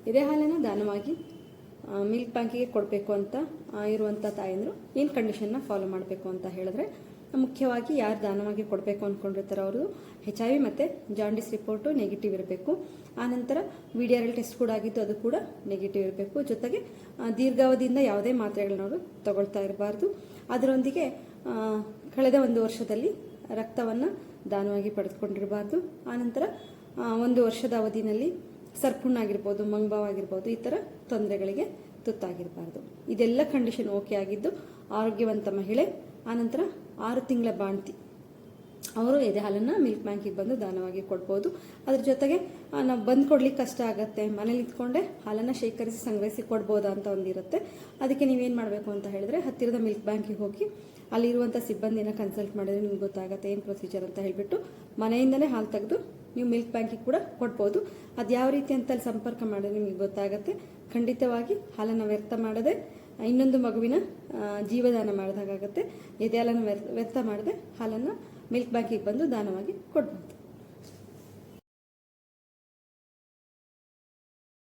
ಎದೆ ಹಾಲನ್ನು ದಾನವಾಗಿ ಮಿಲ್ಕ್ ಬ್ಯಾಂಕಿಗೆ ಕೊಡಬೇಕು ಅಂತ ಇರುವಂಥ ತಾಯಂದರು ಏನು ಕಂಡೀಷನ್ನ ಫಾಲೋ ಮಾಡಬೇಕು ಅಂತ ಹೇಳಿದ್ರೆ, ಮುಖ್ಯವಾಗಿ ಯಾರು ದಾನವಾಗಿ ಕೊಡಬೇಕು ಅಂದ್ಕೊಂಡಿರ್ತಾರೋ ಅವರು HIV ಮತ್ತು ಜಾಂಡಿಸ್ ರಿಪೋರ್ಟು ನೆಗೆಟಿವ್ ಇರಬೇಕು. ಆನಂತರ VDRL ಟೆಸ್ಟ್ ಕೂಡ ಆಗಿದ್ದು ಅದು ಕೂಡ ನೆಗೆಟಿವ್ ಇರಬೇಕು. ಜೊತೆಗೆ ದೀರ್ಘಾವಧಿಯಿಂದ ಯಾವುದೇ ಮಾತ್ರೆಗಳನ್ನ ಅವರು ತಗೊಳ್ತಾ ಇರಬಾರ್ದು. ಅದರೊಂದಿಗೆ ಕಳೆದ 1 ವರ್ಷದಲ್ಲಿ ರಕ್ತವನ್ನು ದಾನವಾಗಿ ಪಡೆದುಕೊಂಡಿರಬಾರ್ದು. ಆನಂತರ 1 ವರ್ಷದ ಅವಧಿನಲ್ಲಿ ಸರ್ಪುಣ್ಣಾಗಿರ್ಬೋದು, ಮಂಗಬಾವಾಗಿರ್ಬೋದು, ಈ ಥರ ತೊಂದರೆಗಳಿಗೆ ತುತ್ತಾಗಿರಬಾರ್ದು. ಇದೆಲ್ಲ ಕಂಡೀಷನ್ ಓಕೆ ಆಗಿದ್ದು ಆರೋಗ್ಯವಂತ ಮಹಿಳೆ, ಆನಂತರ 6 ತಿಂಗಳ ಬಾಣ್ತಿ ಅವರು ಎದೆ ಹಾಲನ್ನು ಮಿಲ್ಕ್ ಬ್ಯಾಂಕಿಗೆ ಬಂದು ದಾನವಾಗಿ ಕೊಡ್ಬೋದು. ಅದ್ರ ಜೊತೆಗೆ ನಾವು ಬಂದು ಕೊಡ್ಲಿಕ್ಕೆ ಕಷ್ಟ ಆಗುತ್ತೆ, ಮನೇಲಿ ಇಟ್ಕೊಂಡೆ ಹಾಲನ್ನು ಶೇಖರಿಸಿ ಸಂಗ್ರಹಿಸಿ ಕೊಡ್ಬೋದಾ ಅಂತ ಒಂದಿರುತ್ತೆ. ಅದಕ್ಕೆ ನೀವೇನು ಮಾಡಬೇಕು ಅಂತ ಹೇಳಿದ್ರೆ, ಹತ್ತಿರದ ಮಿಲ್ಕ್ ಬ್ಯಾಂಕಿಗೆ ಹೋಗಿ ಅಲ್ಲಿರುವಂಥ ಸಿಬ್ಬಂದಿನ ಕನ್ಸಲ್ಟ್ ಮಾಡಿದ್ರೆ ನಿಮ್ಗೆ ಗೊತ್ತಾಗುತ್ತೆ ಏನು ಪ್ರೊಸೀಜರ್ ಅಂತ ಹೇಳಿಬಿಟ್ಟು ಮನೆಯಿಂದಲೇ ಹಾಲು ತೆಗೆದು ನೀವು ಮಿಲ್ಕ್ ಬ್ಯಾಂಕಿಗೆ ಕೂಡ ಕೊಡ್ಬೋದು. ಅದು ಯಾವ ರೀತಿ ಅಂತ ಅಲ್ಲಿ ಸಂಪರ್ಕ ಮಾಡಿದ್ರೆ ನಿಮಗೆ ಗೊತ್ತಾಗುತ್ತೆ. ಖಂಡಿತವಾಗಿ ಹಾಲನ್ನು ವ್ಯರ್ಥ ಮಾಡದೆ ಇನ್ನೊಂದು ಮಗುವಿನ ಜೀವದಾನ ಮಾಡಿದಾಗುತ್ತೆ. ಎದೆ ಹಾಲನ್ನು ವ್ಯರ್ಥ ಮಾಡದೆ ಹಾಲನ್ನು ಮಿಲ್ಕ್ ಬ್ಯಾಂಕಿಗೆ ಬಂದು ದಾನವಾಗಿ ಕೊಡ್ಬೋದು.